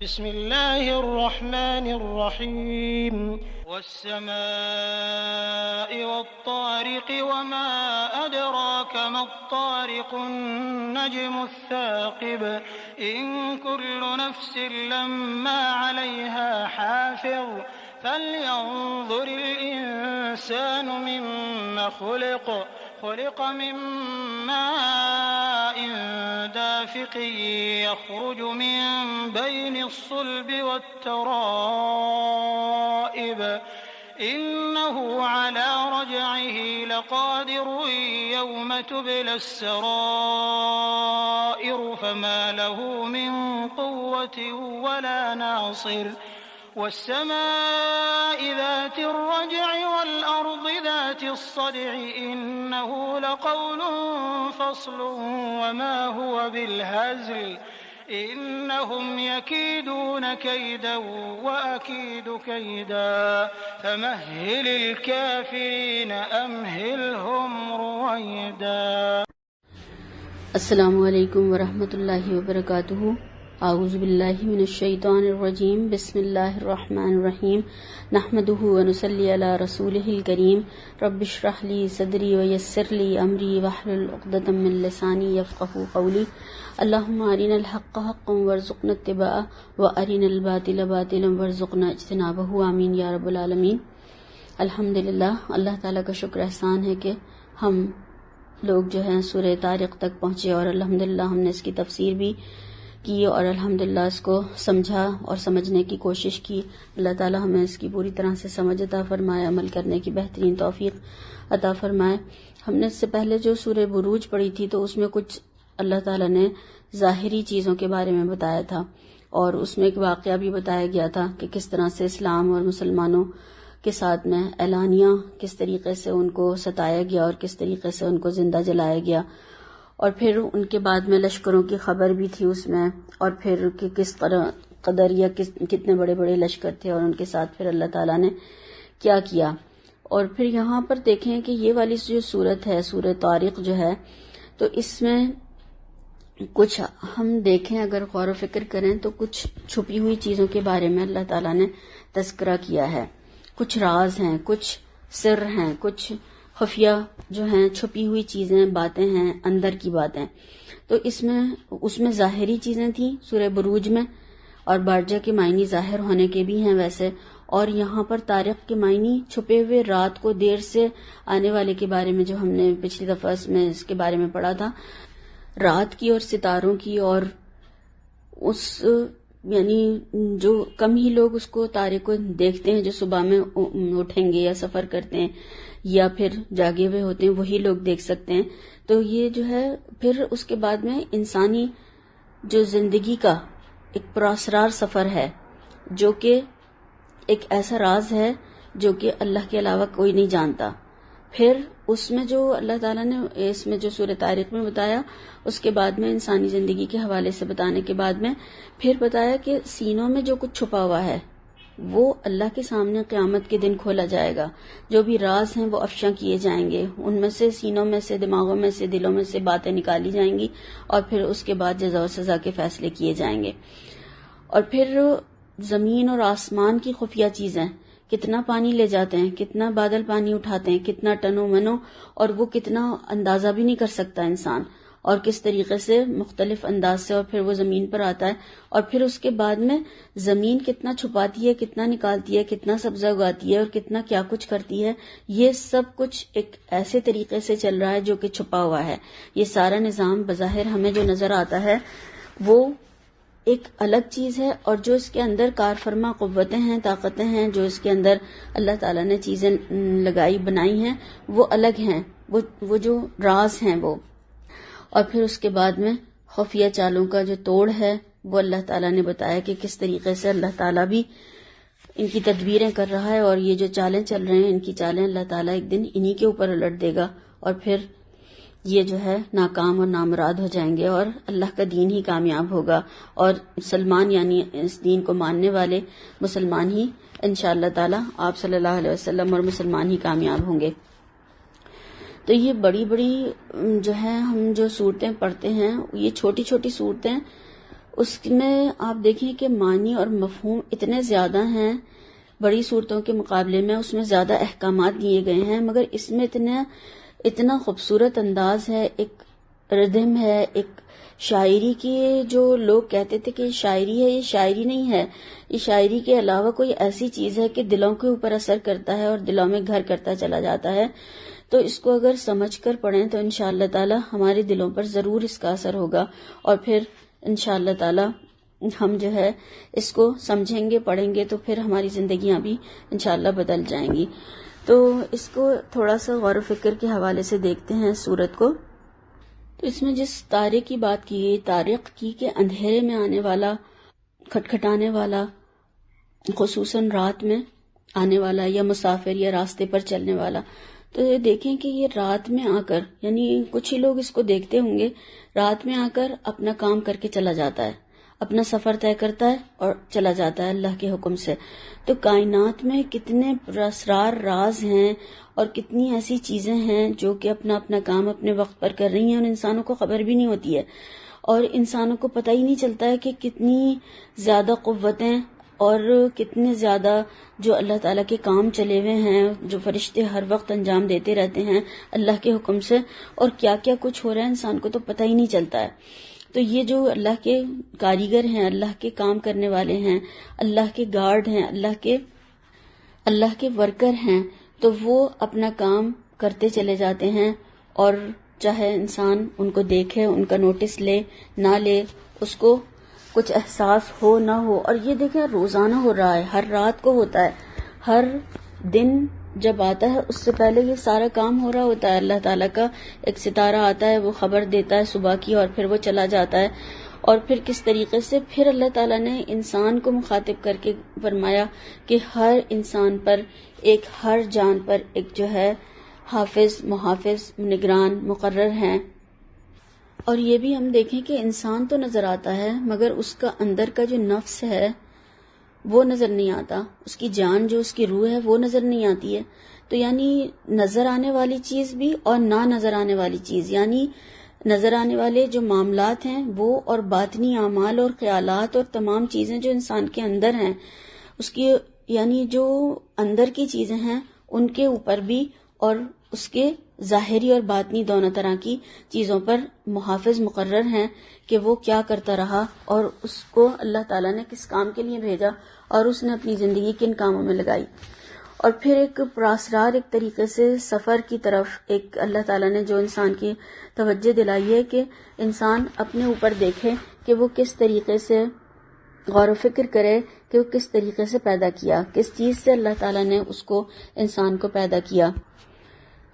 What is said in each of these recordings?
بسم الله الرحمن الرحيم والسماء والطارق وما أدراك ما الطارق النجم الثاقب إن كل نفس لما عليها حافظ فلينظر الإنسان مما خلق من ماء دافق يخرج من بين الصلب والترائب إنه على رجعه لقادر يوم تبلى السرائر فما له من قوة ولا ناصر والسماء ذات الرجع والأرض ذات الصدع إنه لقول فصل وما هو بالهزل إنهم يكيدون كيدا وأكيد كيدا فمهل الكافرين أمهلهم رويدا. السلام علیکم ورحمۃ اللہ وبرکاتہ. اعوذ باللہ من الشیطان الرجیم. بسم اللہ الرحمن الرحیم. نحمدہ ونصلی علی رسولہ الکریم. رب اشرح لی صدری ویسر لی امری واحلل عقدۃ من لسانی یفقہوا قولی. اللہم ارنا الحق حقا وارزقنا اتباعہ وارنا الباطل باطلا وارزقنا اجتنابہ. آمین یا رب العالمین. الحمدللہ، اللہ تعالیٰ کا شکر احسان ہے کہ ہم لوگ جو ہیں سورہ طارق تک پہنچے اور الحمدللہ ہم نے اس کی تفسیر بھی کی اور الحمدللہ اس کو سمجھا اور سمجھنے کی کوشش کی. اللہ تعالی ہمیں اس کی پوری طرح سے سمجھ عطا فرمائے، عمل کرنے کی بہترین توفیق عطا فرمائے. ہم نے اس سے پہلے جو سورہ بروج پڑھی تھی تو اس میں کچھ اللہ تعالی نے ظاہری چیزوں کے بارے میں بتایا تھا اور اس میں ایک واقعہ بھی بتایا گیا تھا کہ کس طرح سے اسلام اور مسلمانوں کے ساتھ میں اعلانیہ کس طریقے سے ان کو ستایا گیا اور کس طریقے سے ان کو زندہ جلایا گیا، اور پھر ان کے بعد میں لشکروں کی خبر بھی تھی اس میں، اور پھر کہ کس طرح قدریہ کتنے بڑے بڑے لشکر تھے اور ان کے ساتھ پھر اللہ تعالیٰ نے کیا کیا. اور پھر یہاں پر دیکھیں کہ یہ والی جو صورت ہے سورہ طارق جو ہے، تو اس میں کچھ ہم دیکھیں اگر غور و فکر کریں تو کچھ چھپی ہوئی چیزوں کے بارے میں اللہ تعالیٰ نے تذکرہ کیا ہے. کچھ راز ہیں، کچھ سر ہیں، کچھ خفیہ جو ہیں چھپی ہوئی چیزیں، باتیں ہیں، اندر کی باتیں. تو اس میں ظاہری چیزیں تھیں سورہ بروج میں، اور بارجہ کے معنی ظاہر ہونے کے بھی ہیں ویسے، اور یہاں پر طارق کے معنی چھپے ہوئے رات کو دیر سے آنے والے کے بارے میں جو ہم نے پچھلی دفعہ میں اس کے بارے میں پڑھا تھا، رات کی اور ستاروں کی، اور اس یعنی جو کم ہی لوگ اس کو تارے کو دیکھتے ہیں جو صبح میں اٹھیں گے یا سفر کرتے ہیں یا پھر جاگے ہوئے ہوتے ہیں، وہی لوگ دیکھ سکتے ہیں. تو یہ جو ہے پھر اس کے بعد میں انسانی جو زندگی کا ایک پراسرار سفر ہے، جو کہ ایک ایسا راز ہے جو کہ اللہ کے علاوہ کوئی نہیں جانتا. پھر اس میں جو اللہ تعالیٰ نے اس میں جو سورہ طارق میں بتایا، اس کے بعد میں انسانی زندگی کے حوالے سے بتانے کے بعد میں پھر بتایا کہ سینوں میں جو کچھ چھپا ہوا ہے وہ اللہ کے سامنے قیامت کے دن کھولا جائے گا. جو بھی راز ہیں وہ افشاں کیے جائیں گے، ان میں سے سینوں میں سے، دماغوں میں سے، دلوں میں سے باتیں نکالی جائیں گی، اور پھر اس کے بعد جزا و سزا کے فیصلے کیے جائیں گے. اور پھر زمین اور آسمان کی خفیہ چیزیں، کتنا پانی لے جاتے ہیں، کتنا بادل پانی اٹھاتے ہیں، کتنا ٹنو منو، اور وہ کتنا اندازہ بھی نہیں کر سکتا انسان، اور کس طریقے سے مختلف انداز سے اور پھر وہ زمین پر آتا ہے. اور پھر اس کے بعد میں زمین کتنا چھپاتی ہے، کتنا نکالتی ہے، کتنا سبزہ اگاتی ہے، اور کتنا کیا کچھ کرتی ہے. یہ سب کچھ ایک ایسے طریقے سے چل رہا ہے جو کہ چھپا ہوا ہے. یہ سارا نظام بظاہر ہمیں جو نظر آتا ہے وہ ایک الگ چیز ہے، اور جو اس کے اندر کار فرما قوتیں ہیں، طاقتیں ہیں، جو اس کے اندر اللہ تعالیٰ نے چیزیں لگائی بنائی ہیں وہ الگ ہیں، وہ جو راز ہیں وہ. اور پھر اس کے بعد میں خفیہ چالوں کا جو توڑ ہے وہ اللہ تعالیٰ نے بتایا کہ کس طریقے سے اللہ تعالیٰ بھی ان کی تدبیریں کر رہا ہے، اور یہ جو چالیں چل رہے ہیں ان کی چالیں اللہ تعالیٰ ایک دن انہی کے اوپر الٹ دے گا، اور پھر یہ جو ہے ناکام اور نامراد ہو جائیں گے، اور اللہ کا دین ہی کامیاب ہوگا، اور مسلمان یعنی اس دین کو ماننے والے مسلمان ہی انشاءاللہ تعالیٰ آپ صلی اللہ علیہ وسلم اور مسلمان ہی کامیاب ہوں گے. تو یہ بڑی بڑی جو ہے ہم جو صورتیں پڑھتے ہیں، یہ چھوٹی چھوٹی صورتیں اس میں آپ دیکھیں کہ معنی اور مفہوم اتنے زیادہ ہیں بڑی صورتوں کے مقابلے میں، اس میں زیادہ احکامات دیے گئے ہیں، مگر اس میں اتنا خوبصورت انداز ہے، ایک ردھم ہے، ایک شاعری کی، جو لوگ کہتے تھے کہ یہ شاعری ہے، یہ شاعری نہیں ہے، یہ شاعری کے علاوہ کوئی ایسی چیز ہے کہ دلوں کے اوپر اثر کرتا ہے اور دلوں میں گھر کرتا چلا جاتا ہے۔ تو اس کو اگر سمجھ کر پڑھیں تو انشاءاللہ تعالی ہمارے دلوں پر ضرور اس کا اثر ہوگا، اور پھر انشاءاللہ تعالی ہم جو ہے اس کو سمجھیں گے، پڑھیں گے، تو پھر ہماری زندگیاں بھی انشاءاللہ بدل جائیں گی۔ تو اس کو تھوڑا سا غور و فکر کے حوالے سے دیکھتے ہیں سورت کو۔ تو اس میں جس تارے کی بات کی گئی، طارق کی، کہ اندھیرے میں آنے والا، کھٹکھٹانے والا، خصوصاً رات میں آنے والا، یا مسافر یا راستے پر چلنے والا، تو یہ دیکھیں کہ یہ رات میں آ کر، یعنی کچھ ہی لوگ اس کو دیکھتے ہوں گے، رات میں آ کر اپنا کام کر کے چلا جاتا ہے، اپنا سفر طے کرتا ہے اور چلا جاتا ہے اللہ کے حکم سے۔ تو کائنات میں کتنے اسرار راز ہیں اور کتنی ایسی چیزیں ہیں جو کہ اپنا کام اپنے وقت پر کر رہی ہیں اور انسانوں کو خبر بھی نہیں ہوتی ہے، اور انسانوں کو پتہ ہی نہیں چلتا ہے کہ کتنی زیادہ قوتیں اور کتنے زیادہ جو اللہ تعالیٰ کے کام چلے ہوئے ہیں، جو فرشتے ہر وقت انجام دیتے رہتے ہیں اللہ کے حکم سے، اور کیا کیا کچھ ہو رہا ہے انسان کو تو پتہ ہی نہیں چلتا ہے۔ تو یہ جو اللہ کے کاریگر ہیں، اللہ کے کام کرنے والے ہیں، اللہ کے گارڈ ہیں، اللہ کے ورکر ہیں، تو وہ اپنا کام کرتے چلے جاتے ہیں، اور چاہے انسان ان کو دیکھے، ان کا نوٹس لے نہ لے، اس کو کچھ احساس ہو نہ ہو۔ اور یہ دیکھیں روزانہ ہو رہا ہے، ہر رات کو ہوتا ہے، ہر دن جب آتا ہے اس سے پہلے یہ سارا کام ہو رہا ہوتا ہے۔ اللہ تعالیٰ کا ایک ستارہ آتا ہے، وہ خبر دیتا ہے صبح کی، اور پھر وہ چلا جاتا ہے، اور پھر کس طریقے سے پھر اللہ تعالیٰ نے انسان کو مخاطب کر کے فرمایا کہ ہر انسان پر، ہر جان پر ایک جو ہے حافظ، محافظ، نگران مقرر ہیں۔ اور یہ بھی ہم دیکھیں کہ انسان تو نظر آتا ہے مگر اس کا اندر کا جو نفس ہے وہ نظر نہیں آتا، اس کی جان جو اس کی روح ہے وہ نظر نہیں آتی ہے۔ تو یعنی نظر آنے والی چیز بھی اور نہ نظر آنے والی چیز، یعنی نظر آنے والے جو معاملات ہیں وہ، اور باطنی اعمال اور خیالات اور تمام چیزیں جو انسان کے اندر ہیں، اس کی یعنی جو اندر کی چیزیں ہیں ان کے اوپر بھی، اور اس کے ظاہری اور باطنی دونوں طرح کی چیزوں پر محافظ مقرر ہیں کہ وہ کیا کرتا رہا، اور اس کو اللہ تعالیٰ نے کس کام کے لیے بھیجا، اور اس نے اپنی زندگی کن کاموں میں لگائی۔ اور پھر ایک پراسرار ایک طریقے سے سفر کی طرف ایک اللہ تعالیٰ نے جو انسان کی توجہ دلائی ہے کہ انسان اپنے اوپر دیکھے کہ وہ کس طریقے سے غور و فکر کرے کہ وہ کس طریقے سے پیدا کیا، کس چیز سے اللہ تعالیٰ نے اس کو انسان کو پیدا کیا۔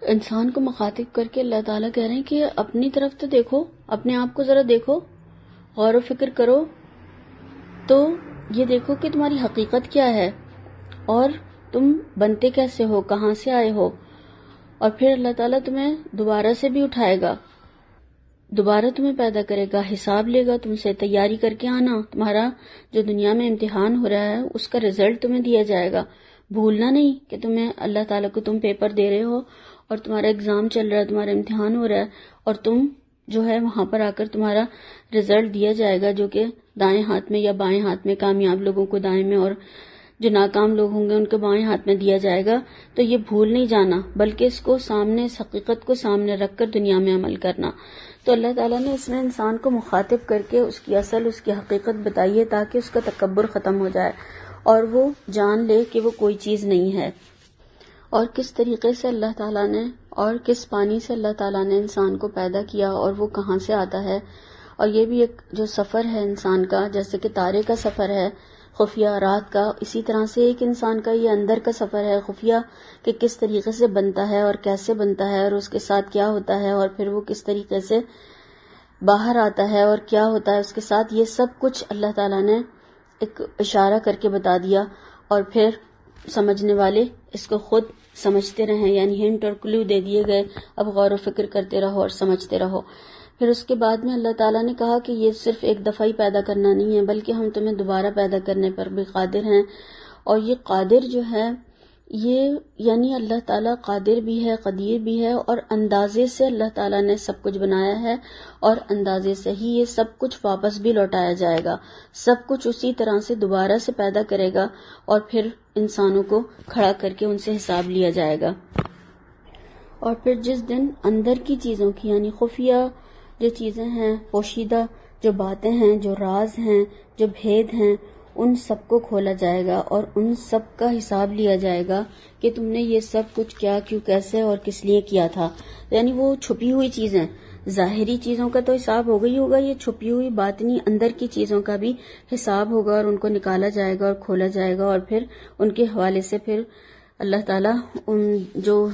انسان کو مخاطب کر کے اللہ تعالیٰ کہہ رہے ہیں کہ اپنی طرف تو دیکھو، اپنے آپ کو ذرا دیکھو، غور و فکر کرو، تو یہ دیکھو کہ تمہاری حقیقت کیا ہے اور تم بنتے کیسے ہو، کہاں سے آئے ہو، اور پھر اللہ تعالیٰ تمہیں دوبارہ سے بھی اٹھائے گا، دوبارہ تمہیں پیدا کرے گا، حساب لے گا تم سے، تیاری کر کے آنا، تمہارا جو دنیا میں امتحان ہو رہا ہے اس کا رزلٹ تمہیں دیا جائے گا۔ بھولنا نہیں کہ تمہیں اللہ تعالیٰ کو تم پیپر دے رہے ہو اور تمہارا ایگزام چل رہا ہے، تمہارا امتحان ہو رہا ہے، اور تم جو ہے وہاں پر آ کر تمہارا رزلٹ دیا جائے گا، جو کہ دائیں ہاتھ میں یا بائیں ہاتھ میں، کامیاب لوگوں کو دائیں میں اور جو ناکام لوگ ہوں گے ان کو بائیں ہاتھ میں دیا جائے گا۔ تو یہ بھول نہیں جانا، بلکہ اس کو سامنے، اس حقیقت کو سامنے رکھ کر دنیا میں عمل کرنا۔ تو اللہ تعالیٰ نے اس میں انسان کو مخاطب کر کے اس کی اصل، اس کی حقیقت بتائی ہے تاکہ اس کا تکبر ختم ہو جائے اور وہ جان لے کہ وہ کوئی چیز نہیں ہے، اور کس طریقے سے اللہ تعالیٰ نے اور کس پانی سے اللہ تعالیٰ نے انسان کو پیدا کیا اور وہ کہاں سے آتا ہے۔ اور یہ بھی ایک جو سفر ہے انسان کا، جیسے کہ تارے کا سفر ہے خفیہ رات کا، اسی طرح سے ایک انسان کا یہ اندر کا سفر ہے خفیہ، کہ کس طریقے سے بنتا ہے اور کیسے بنتا ہے اور اس کے ساتھ کیا ہوتا ہے، اور پھر وہ کس طریقے سے باہر آتا ہے اور کیا ہوتا ہے اس کے ساتھ۔ یہ سب کچھ اللہ تعالیٰ نے ایک اشارہ کر کے بتا دیا، اور پھر سمجھنے والے اس کو خود سمجھتے رہیں، یعنی ہنٹ اور کلو دے دیے گئے، اب غور و فکر کرتے رہو اور سمجھتے رہو۔ پھر اس کے بعد میں اللہ تعالیٰ نے کہا کہ یہ صرف ایک دفعہ ہی پیدا کرنا نہیں ہے، بلکہ ہم تمہیں دوبارہ پیدا کرنے پر بھی قادر ہیں، اور یہ قادر جو ہے یہ یعنی اللہ تعالیٰ قادر بھی ہے، قدیر بھی ہے، اور اندازے سے اللہ تعالیٰ نے سب کچھ بنایا ہے، اور اندازے سے ہی یہ سب کچھ واپس بھی لوٹایا جائے گا. سب کچھ اسی طرح سے دوبارہ سے پیدا کرے گا اور پھر انسانوں کو کھڑا کر کے ان سے حساب لیا جائے گا. اور پھر جس دن اندر کی چیزوں کی یعنی خفیہ جو چیزیں ہیں، پوشیدہ جو باتیں ہیں، جو راز ہیں، جو بھید ہیں، ان سب کو کھولا جائے گا اور ان سب کا حساب لیا جائے گا کہ تم نے یہ سب کچھ کیا، کیوں، کیسے اور کس لیے کیا تھا. یعنی وہ چھپی ہوئی چیزیں، ظاہری چیزوں کا تو حساب ہوگا ہی ہوگا، یہ چھپی ہوئی باطنی اندر کی چیزوں کا بھی حساب ہوگا اور ان کو نکالا جائے گا اور کھولا جائے گا. اور پھر ان کے حوالے سے پھر اللہ تعالیٰ ان جو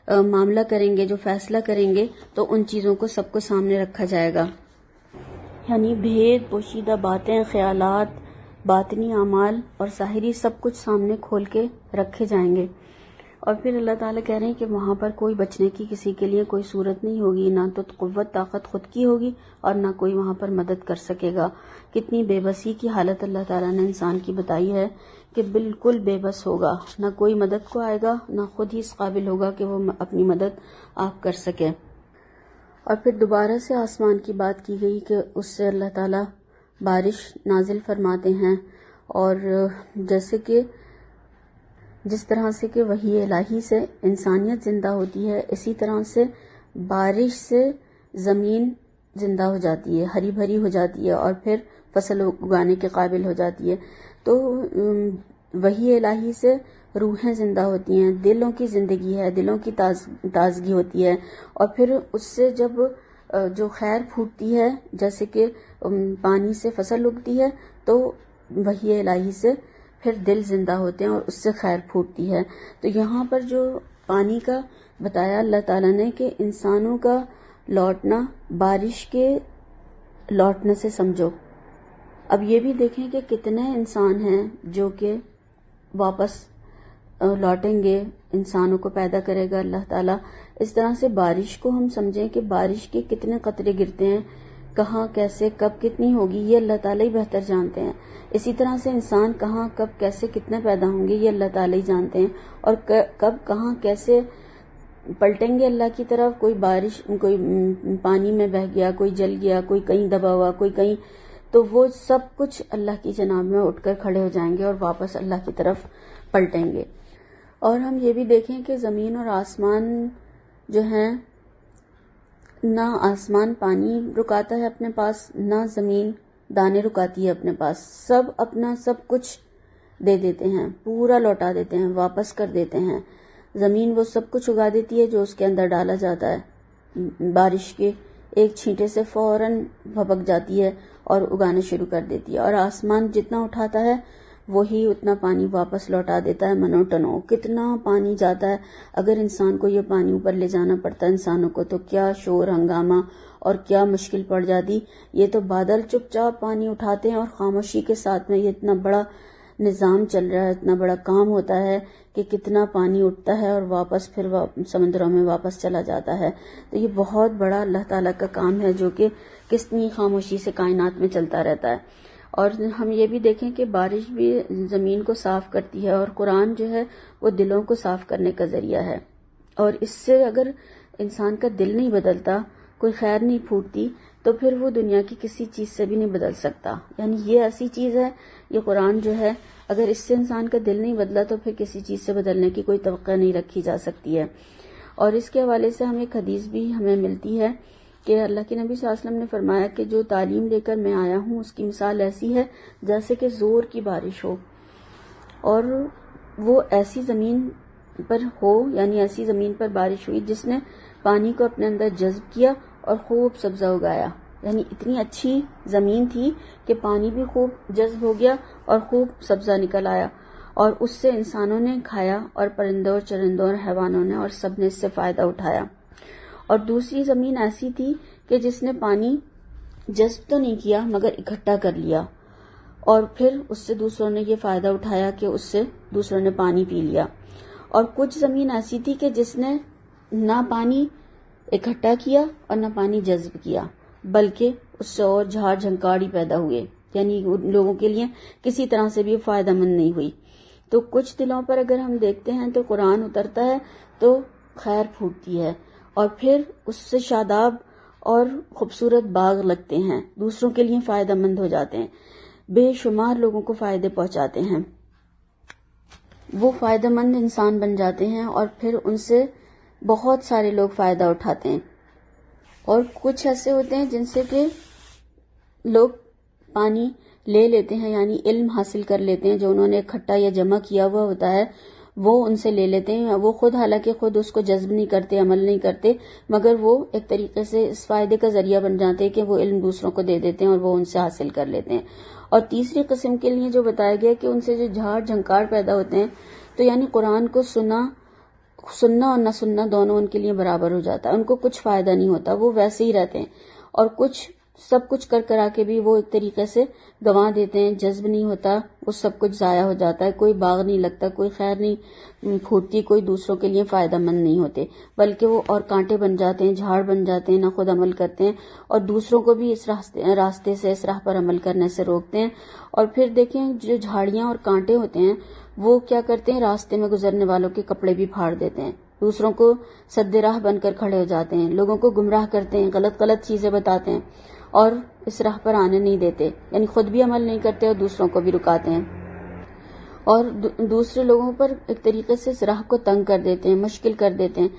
معاملہ کریں گے، جو فیصلہ کریں گے، تو ان چیزوں کو سب کو سامنے رکھا جائے گا. یعنی بھید، پوشیدہ باتیں، خیالات، باطنی اعمال اور ظاہری سب کچھ سامنے کھول کے رکھے جائیں گے. اور پھر اللہ تعالیٰ کہہ رہے ہیں کہ وہاں پر کوئی بچنے کی کسی کے لیے کوئی صورت نہیں ہوگی، نہ تو قوت طاقت خود کی ہوگی اور نہ کوئی وہاں پر مدد کر سکے گا. کتنی بے بسی کی حالت اللہ تعالیٰ نے انسان کی بتائی ہے کہ بالکل بے بس ہوگا، نہ کوئی مدد کو آئے گا، نہ خود ہی اس قابل ہوگا کہ وہ اپنی مدد آپ کر سکے. اور پھر دوبارہ سے آسمان کی بات کی گئی کہ اس سے اللہ تعالیٰ بارش نازل فرماتے ہیں، اور جیسے کہ جس طرح سے کہ وحی الہی سے انسانیت زندہ ہوتی ہے، اسی طرح سے بارش سے زمین زندہ ہو جاتی ہے، ہری بھری ہو جاتی ہے اور پھر فصل اگانے کے قابل ہو جاتی ہے. تو وحی الہی سے روحیں زندہ ہوتی ہیں، دلوں کی زندگی ہے، دلوں کی تازگی ہوتی ہے. اور پھر اس سے جب جو خیر پھوٹتی ہے، جیسے کہ پانی سے فصل اگتی ہے، تو وحی الہی سے پھر دل زندہ ہوتے ہیں اور اس سے خیر پھوٹتی ہے. تو یہاں پر جو پانی کا بتایا اللہ تعالیٰ نے کہ انسانوں کا لوٹنا بارش کے لوٹنے سے سمجھو. اب یہ بھی دیکھیں کہ کتنے انسان ہیں جو کہ واپس لوٹیں گے، انسانوں کو پیدا کرے گا اللہ تعالیٰ. اس طرح سے بارش کو ہم سمجھیں کہ بارش کے کتنے قطرے گرتے ہیں، کہاں، کیسے، کب، کتنی ہوگی، یہ اللہ تعالیٰ ہی بہتر جانتے ہیں. اسی طرح سے انسان کہاں، کب، کیسے، کتنے پیدا ہوں گے، یہ اللہ تعالیٰ ہی جانتے ہیں. اور کب، کہاں، کیسے پلٹیں گے اللہ کی طرف. کوئی بارش، کوئی پانی میں بہہ گیا، کوئی جل گیا، کوئی کہیں دبا ہوا، کوئی کہیں، تو وہ سب کچھ اللہ کی جناب میں اٹھ کر کھڑے ہو جائیں گے اور واپس اللہ کی طرف پلٹیں گے. اور ہم یہ بھی دیکھیں کہ زمین اور آسمان جو ہیں، نہ آسمان پانی رکاتا ہے اپنے پاس، نہ زمین دانے رکاتی ہے اپنے پاس. سب اپنا سب کچھ دے دیتے ہیں، پورا لوٹا دیتے ہیں، واپس کر دیتے ہیں. زمین وہ سب کچھ اگا دیتی ہے جو اس کے اندر ڈالا جاتا ہے. بارش کے ایک چھینٹے سے فوراً بھبک جاتی ہے اور اگانا شروع کر دیتی ہے. اور آسمان جتنا اٹھاتا ہے وہی اتنا پانی واپس لوٹا دیتا ہے منو ٹنو. کتنا پانی جاتا ہے. اگر انسان کو یہ پانی اوپر لے جانا پڑتا ہے انسانوں کو، تو کیا شور ہنگامہ اور کیا مشکل پڑ جاتی. یہ تو بادل چپ چاپ پانی اٹھاتے ہیں اور خاموشی کے ساتھ میں یہ اتنا بڑا نظام چل رہا ہے، اتنا بڑا کام ہوتا ہے کہ کتنا پانی اٹھتا ہے اور واپس پھر سمندروں میں واپس چلا جاتا ہے. تو یہ بہت بڑا اللہ تعالیٰ کا کام ہے جو کہ کتنی خاموشی سے کائنات میں چلتا رہتا ہے. اور ہم یہ بھی دیکھیں کہ بارش بھی زمین کو صاف کرتی ہے، اور قرآن جو ہے وہ دلوں کو صاف کرنے کا ذریعہ ہے. اور اس سے اگر انسان کا دل نہیں بدلتا، کوئی خیر نہیں پھوٹتی، تو پھر وہ دنیا کی کسی چیز سے بھی نہیں بدل سکتا. یعنی یہ ایسی چیز ہے، یہ قرآن جو ہے، اگر اس سے انسان کا دل نہیں بدلا تو پھر کسی چیز سے بدلنے کی کوئی توقع نہیں رکھی جا سکتی ہے. اور اس کے حوالے سے ہمیں ایک حدیث بھی ہمیں ملتی ہے کہ اللہ کے نبی صلی اللہ علیہ وسلم نے فرمایا کہ جو تعلیم لے کر میں آیا ہوں اس کی مثال ایسی ہے جیسے کہ زور کی بارش ہو، اور وہ ایسی زمین پر ہو، یعنی ایسی زمین پر بارش ہوئی جس نے پانی کو اپنے اندر جذب کیا اور خوب سبزہ اگایا. یعنی اتنی اچھی زمین تھی کہ پانی بھی خوب جذب ہو گیا اور خوب سبزہ نکل آیا، اور اس سے انسانوں نے کھایا اور پرندوں اور چرندوں اور حیوانوں نے، اور سب نے اس سے فائدہ اٹھایا. اور دوسری زمین ایسی تھی کہ جس نے پانی جذب تو نہیں کیا مگر اکٹھا کر لیا، اور پھر اس سے دوسروں نے یہ فائدہ اٹھایا کہ اس سے دوسروں نے پانی پی لیا. اور کچھ زمین ایسی تھی کہ جس نے نہ پانی اکٹھا کیا اور نہ پانی جذب کیا، بلکہ اس سے اور جھاڑ جھنکاڑی پیدا ہوئے، یعنی لوگوں کے لیے کسی طرح سے بھی فائدہ مند نہیں ہوئی. تو کچھ دلوں پر اگر ہم دیکھتے ہیں تو قرآن اترتا ہے تو خیر پھوٹتی ہے، اور پھر اس سے شاداب اور خوبصورت باغ لگتے ہیں، دوسروں کے لیے فائدہ مند ہو جاتے ہیں، بے شمار لوگوں کو فائدے پہنچاتے ہیں، وہ فائدہ مند انسان بن جاتے ہیں، اور پھر ان سے بہت سارے لوگ فائدہ اٹھاتے ہیں۔ اور کچھ ایسے ہوتے ہیں جن سے کہ لوگ پانی لے لیتے ہیں، یعنی علم حاصل کر لیتے ہیں، جو انہوں نے اکٹھا یا جمع کیا ہوا ہوتا ہے وہ ان سے لے لیتے ہیں، وہ خود حالانکہ خود اس کو جذب نہیں کرتے، عمل نہیں کرتے، مگر وہ ایک طریقے سے اس فائدے کا ذریعہ بن جاتے ہیں کہ وہ علم دوسروں کو دے دیتے ہیں اور وہ ان سے حاصل کر لیتے ہیں۔ اور تیسری قسم کے لیے جو بتایا گیا کہ ان سے جو جھاڑ جھنکار پیدا ہوتے ہیں، تو یعنی قرآن کو سننا اور نہ سننا دونوں ان کے لیے برابر ہو جاتا ہے، ان کو کچھ فائدہ نہیں ہوتا، وہ ویسے ہی رہتے ہیں، اور کچھ سب کچھ کرا کے بھی وہ ایک طریقے سے گنوا دیتے ہیں، جذب نہیں ہوتا، وہ سب کچھ ضائع ہو جاتا ہے، کوئی باغ نہیں لگتا، کوئی خیر نہیں پھوٹتی، کوئی دوسروں کے لیے فائدہ مند نہیں ہوتے، بلکہ وہ اور کانٹے بن جاتے ہیں، جھاڑ بن جاتے ہیں، نہ خود عمل کرتے ہیں اور دوسروں کو بھی اس راستے سے، اس راہ پر عمل کرنے سے روکتے ہیں۔ اور پھر دیکھیں جو جھاڑیاں اور کانٹے ہوتے ہیں وہ کیا کرتے ہیں، راستے میں گزرنے والوں کے کپڑے بھی پھاڑ دیتے ہیں، دوسروں کو سد راہ بن کر کھڑے ہو جاتے ہیں، لوگوں کو گمراہ کرتے ہیں، غلط چیزیں بتاتے ہیں اور اس راہ پر آنے نہیں دیتے، یعنی خود بھی عمل نہیں کرتے اور دوسروں کو بھی رکاتے ہیں، اور دوسرے لوگوں پر ایک طریقے سے اس راہ کو تنگ کر دیتے ہیں، مشکل کر دیتے ہیں۔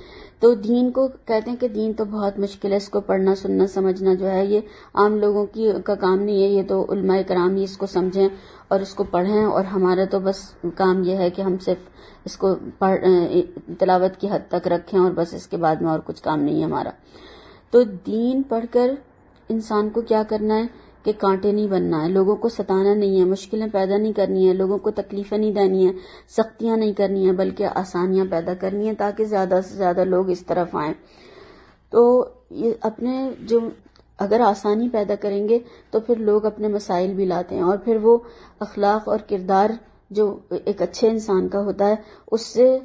تو دین کو کہتے ہیں کہ دین تو بہت مشکل ہے، اس کو پڑھنا سننا سمجھنا جو ہے یہ عام لوگوں کا کام نہیں ہے، یہ تو علماء کرام ہی اس کو سمجھیں اور اس کو پڑھیں، اور ہمارا تو بس کام یہ ہے کہ ہم صرف اس کو تلاوت کی حد تک رکھیں اور بس اس کے بعد میں اور کچھ کام نہیں ہے ہمارا۔ تو دین پڑھ کر انسان کو کیا کرنا ہے کہ کانٹے نہیں بننا ہے، لوگوں کو ستانا نہیں ہے، مشکلیں پیدا نہیں کرنی ہے، لوگوں کو تکلیفیں نہیں دینی ہیں، سختیاں نہیں کرنی ہیں، بلکہ آسانیاں پیدا کرنی ہیں تاکہ زیادہ سے زیادہ لوگ اس طرف آئیں۔ تو یہ اپنے جو اگر آسانی پیدا کریں گے تو پھر لوگ اپنے مسائل بھی لاتے ہیں، اور پھر وہ اخلاق اور کردار جو ایک اچھے انسان کا ہوتا ہے اس سے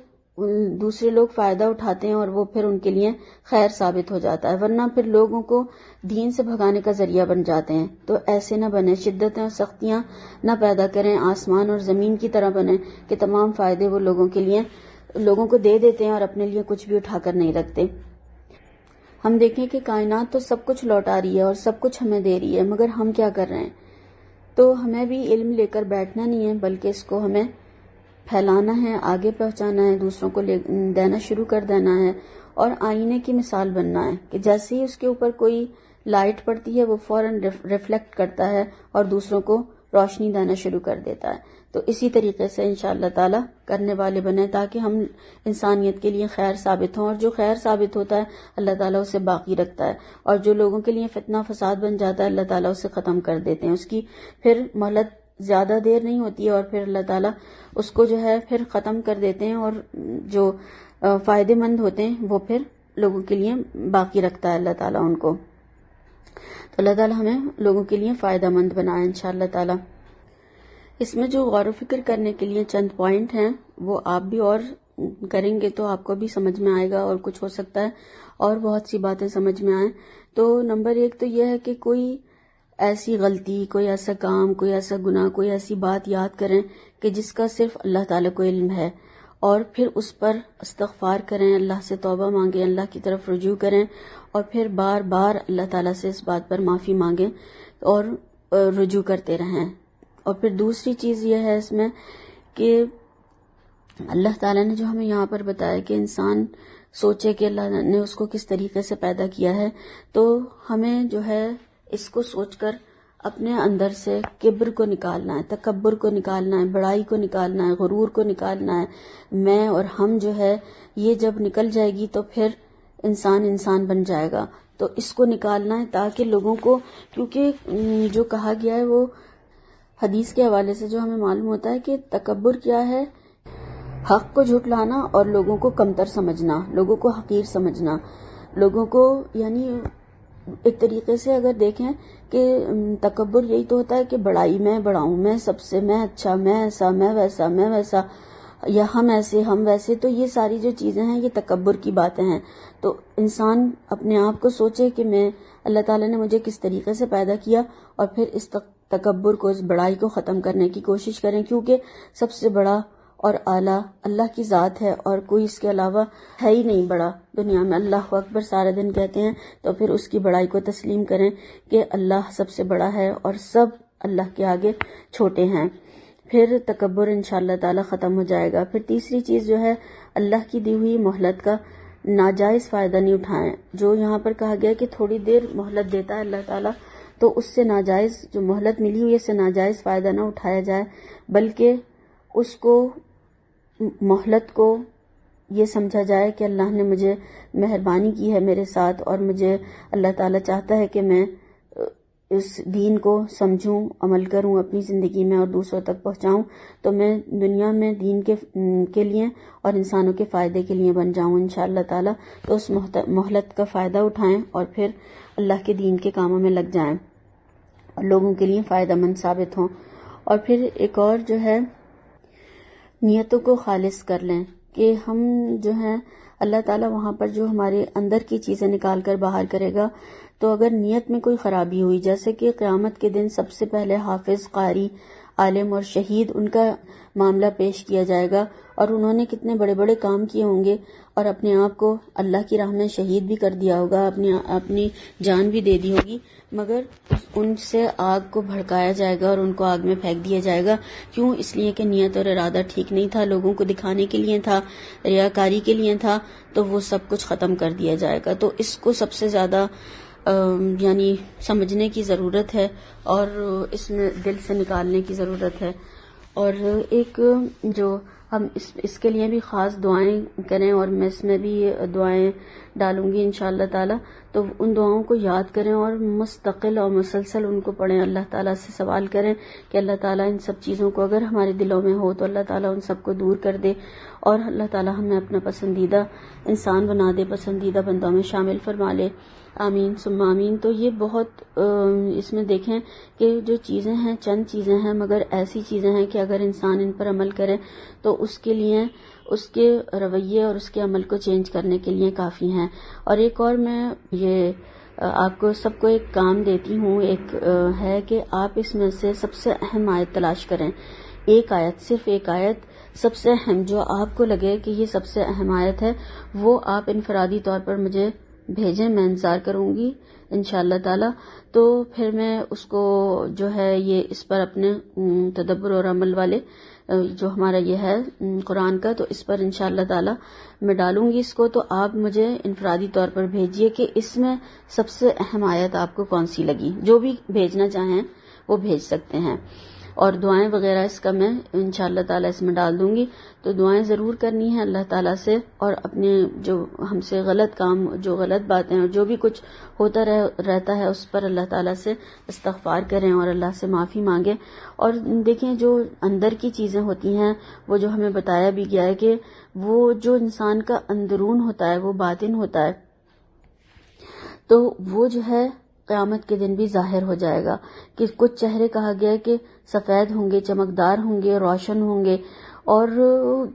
دوسرے لوگ فائدہ اٹھاتے ہیں اور وہ پھر ان کے لیے خیر ثابت ہو جاتا ہے، ورنہ پھر لوگوں کو دین سے بھگانے کا ذریعہ بن جاتے ہیں۔ تو ایسے نہ بنے، شدتیں اور سختیاں نہ پیدا کریں، آسمان اور زمین کی طرح بنیں کہ تمام فائدے وہ لوگوں کو دے دیتے ہیں اور اپنے لیے کچھ بھی اٹھا کر نہیں رکھتے۔ ہم دیکھیں کہ کائنات تو سب کچھ لوٹا رہی ہے اور سب کچھ ہمیں دے رہی ہے، مگر ہم کیا کر رہے ہیں؟ تو ہمیں بھی علم لے کر بیٹھنا نہیں ہے، بلکہ اس کو ہمیں پھیلانا ہے، آگے پہنچانا ہے، دوسروں کو دینا شروع کر دینا ہے، اور آئینے کی مثال بننا ہے کہ جیسے ہی اس کے اوپر کوئی لائٹ پڑتی ہے وہ فوراً ریفلیکٹ کرتا ہے اور دوسروں کو روشنی دینا شروع کر دیتا ہے۔ تو اسی طریقے سے انشاءاللہ تعالی کرنے والے بنیں تاکہ ہم انسانیت کے لیے خیر ثابت ہوں، اور جو خیر ثابت ہوتا ہے اللہ تعالیٰ اسے باقی رکھتا ہے، اور جو لوگوں کے لیے فتنہ فساد بن جاتا ہے اللہ تعالیٰ اسے ختم کر دیتے ہیں، اس کی پھر مہلت زیادہ دیر نہیں ہوتی ہے اور پھر اللہ تعالیٰ اس کو جو ہے پھر ختم کر دیتے ہیں، اور جو فائدے مند ہوتے ہیں وہ پھر لوگوں کے لیے باقی رکھتا ہے اللہ تعالیٰ ان کو۔ تو اللہ تعالیٰ ہمیں لوگوں کے لیے فائدہ مند بنائے انشاءاللہ تعالیٰ۔ اس میں جو غور و فکر کرنے کے لیے چند پوائنٹ ہیں وہ آپ بھی اور کریں گے تو آپ کو بھی سمجھ میں آئے گا، اور کچھ ہو سکتا ہے اور بہت سی باتیں سمجھ میں آئیں۔ تو نمبر 1 تو یہ ہے کہ کوئی ایسی غلطی، کوئی ایسا کام، کوئی ایسا گناہ، کوئی ایسی بات یاد کریں کہ جس کا صرف اللہ تعالیٰ کو علم ہے، اور پھر اس پر استغفار کریں، اللہ سے توبہ مانگیں، اللہ کی طرف رجوع کریں، اور پھر بار بار اللہ تعالیٰ سے اس بات پر معافی مانگیں اور رجوع کرتے رہیں۔ اور پھر دوسری چیز یہ ہے اس میں کہ اللہ تعالیٰ نے جو ہمیں یہاں پر بتایا کہ انسان سوچے کہ اللہ نے اس کو کس طریقے سے پیدا کیا ہے، تو ہمیں جو ہے اس کو سوچ کر اپنے اندر سے کبر کو نکالنا ہے، تکبر کو نکالنا ہے، بڑائی کو نکالنا ہے، غرور کو نکالنا ہے، میں اور ہم جو ہے یہ جب نکل جائے گی تو پھر انسان بن جائے گا۔ تو اس کو نکالنا ہے تاکہ لوگوں کو، کیونکہ جو کہا گیا ہے وہ حدیث کے حوالے سے جو ہمیں معلوم ہوتا ہے کہ تکبر کیا ہے، حق کو جھٹلانا اور لوگوں کو کمتر سمجھنا، لوگوں کو حقیر سمجھنا، لوگوں کو یعنی ایک طریقے سے اگر دیکھیں کہ تکبر یہی تو ہوتا ہے کہ بڑائی، میں بڑاؤں، میں سب سے، میں اچھا، میں ایسا، میں ویسا، میں ویسا، یا ہم ایسے ہم ویسے، تو یہ ساری جو چیزیں ہیں یہ تکبر کی باتیں ہیں۔ تو انسان اپنے آپ کو سوچے کہ میں، اللہ تعالیٰ نے مجھے کس طریقے سے پیدا کیا، اور پھر اس تکبر کو، اس بڑائی کو ختم کرنے کی کوشش کریں، کیونکہ سب سے بڑا اور اعلیٰ اللہ کی ذات ہے اور کوئی اس کے علاوہ ہے ہی نہیں بڑا دنیا میں. اللہ اکبر سارا دن کہتے ہیں تو پھر اس کی بڑائی کو تسلیم کریں کہ اللہ سب سے بڑا ہے اور سب اللہ کے آگے چھوٹے ہیں. پھر تکبر انشاءاللہ تعالی ختم ہو جائے گا. پھر تیسری چیز جو ہے اللہ کی دی ہوئی مہلت کا ناجائز فائدہ نہیں اٹھائیں. جو یہاں پر کہا گیا کہ تھوڑی دیر مہلت دیتا ہے اللہ تعالیٰ، تو اس سے ناجائز جو مہلت ملی ہوئی ہے اس سے ناجائز فائدہ نہ اٹھایا جائے، بلکہ اس کو مہلت کو یہ سمجھا جائے کہ اللہ نے مجھے مہربانی کی ہے میرے ساتھ اور مجھے اللہ تعالیٰ چاہتا ہے کہ میں اس دین کو سمجھوں، عمل کروں اپنی زندگی میں اور دوسروں تک پہنچاؤں، تو میں دنیا میں دین کے لیے اور انسانوں کے فائدے کے لیے بن جاؤں انشاءاللہ تعالیٰ. تو اس مہلت کا فائدہ اٹھائیں اور پھر اللہ کے دین کے کاموں میں لگ جائیں اور لوگوں کے لیے فائدہ مند ثابت ہوں. اور پھر ایک اور جو ہے نیتوں کو خالص کر لیں کہ ہم جو ہیں اللہ تعالیٰ وہاں پر جو ہمارے اندر کی چیزیں نکال کر باہر کرے گا. تو اگر نیت میں کوئی خرابی ہوئی، جیسے کہ قیامت کے دن سب سے پہلے حافظ، قاری، عالم اور شہید ان کا معاملہ پیش کیا جائے گا، اور انہوں نے کتنے بڑے بڑے کام کیے ہوں گے اور اپنے آپ کو اللہ کی راہ میں شہید بھی کر دیا ہوگا، اپنی جان بھی دے دی ہوگی، مگر ان سے آگ کو بھڑکایا جائے گا اور ان کو آگ میں پھینک دیا جائے گا. کیوں؟ اس لیے کہ نیت اور ارادہ ٹھیک نہیں تھا، لوگوں کو دکھانے کے لیے تھا، ریاکاری کے لیے تھا، تو وہ سب کچھ ختم کر دیا جائے گا. تو اس کو سب سے زیادہ یعنی سمجھنے کی ضرورت ہے اور اس میں دل سے نکالنے کی ضرورت ہے. اور ایک جو ہم اس کے لیے بھی خاص دعائیں کریں، اور میں اس میں بھی دعائیں ڈالوں گی انشاءاللہ تعالی. تو ان دعاؤں کو یاد کریں اور مستقل اور مسلسل ان کو پڑھیں. اللہ تعالیٰ سے سوال کریں کہ اللہ تعالیٰ ان سب چیزوں کو اگر ہمارے دلوں میں ہو تو اللہ تعالیٰ ان سب کو دور کر دے، اور اللہ تعالیٰ ہمیں اپنا پسندیدہ انسان بنا دے، پسندیدہ بندوں میں شامل فرما لے. آمین ثم آمین. تو یہ بہت اس میں دیکھیں کہ جو چیزیں ہیں چند چیزیں ہیں، مگر ایسی چیزیں ہیں کہ اگر انسان ان پر عمل کرے تو اس کے لیے اس کے رویے اور اس کے عمل کو چینج کرنے کے لیے کافی ہیں. اور ایک اور میں یہ آپ کو سب کو ایک کام دیتی ہوں، ایک ہے کہ آپ اس میں سے سب سے اہم آیت تلاش کریں. ایک آیت، صرف ایک آیت سب سے اہم جو آپ کو لگے کہ یہ سب سے اہم آیت ہے، وہ آپ انفرادی طور پر مجھے بھیجیں. میں انتظار کروں گی انشاءاللہ تعالی. تو پھر میں اس کو جو ہے یہ اس پر اپنے تدبر اور عمل والے جو ہمارا یہ ہے قرآن کا، تو اس پر انشاءاللہ تعالی میں ڈالوں گی اس کو. تو آپ مجھے انفرادی طور پر بھیجیے کہ اس میں سب سے اہم آیت آپ کو کون سی لگی. جو بھی بھیجنا چاہیں وہ بھیج سکتے ہیں. اور دعائیں وغیرہ اس کا میں انشاءاللہ تعالی اس میں ڈال دوں گی. تو دعائیں ضرور کرنی ہیں اللہ تعالیٰ سے، اور اپنے جو ہم سے غلط کام، جو غلط باتیں اور جو بھی کچھ ہوتا رہتا ہے اس پر اللہ تعالیٰ سے استغفار کریں اور اللہ سے معافی مانگیں. اور دیکھیں جو اندر کی چیزیں ہوتی ہیں وہ جو ہمیں بتایا بھی گیا ہے کہ وہ جو انسان کا اندرون ہوتا ہے وہ باطن ہوتا ہے، تو وہ جو ہے قیامت کے دن بھی ظاہر ہو جائے گا. کہ کچھ چہرے کہا گیا ہے کہ سفید ہوں گے، چمکدار ہوں گے، روشن ہوں گے، اور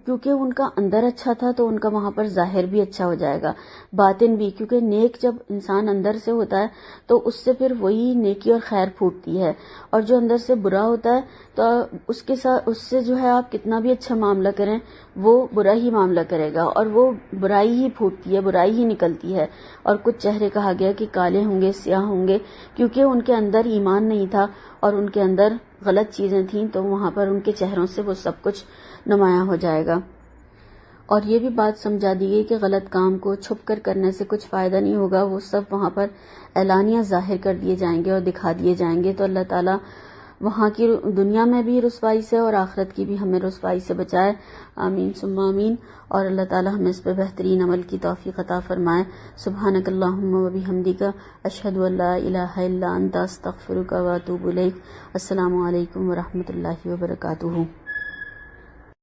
کیونکہ ان کا اندر اچھا تھا تو ان کا وہاں پر ظاہر بھی اچھا ہو جائے گا، باطن بھی. کیونکہ نیک جب انسان اندر سے ہوتا ہے تو اس سے پھر وہی نیکی اور خیر پھوٹتی ہے، اور جو اندر سے برا ہوتا ہے تو اس کے ساتھ اس سے جو ہے آپ کتنا بھی اچھا معاملہ کریں وہ برا ہی معاملہ کرے گا، اور وہ برائی ہی پھوٹتی ہے، برائی ہی نکلتی ہے. اور کچھ چہرے کہا گیا کہ کالے ہوں گے، سیاہ ہوں گے، کیونکہ ان کے اندر ایمان نہیں تھا اور ان کے اندر غلط چیزیں تھیں، تو وہاں پر ان کے چہروں سے وہ سب کچھ نمایاں ہو جائے گا. اور یہ بھی بات سمجھا دی گئی کہ غلط کام کو چھپ کر کرنے سے کچھ فائدہ نہیں ہوگا، وہ سب وہاں پر اعلانیہ ظاہر کر دیے جائیں گے اور دکھا دیے جائیں گے. تو اللہ تعالیٰ وہاں کی دنیا میں بھی رسوائی سے اور آخرت کی بھی ہمیں رسوائی سے بچائے. آمین ثم آمین. اور اللہ تعالیٰ ہمیں اس پہ بہترین عمل کی توفیق عطا فرمائے. سبحانک اللہم و بحمدک، اشہد ان لا الہ الا انت، استغفرک و اتوب الیک. السلام علیکم و رحمۃ اللہ وبرکاتہ.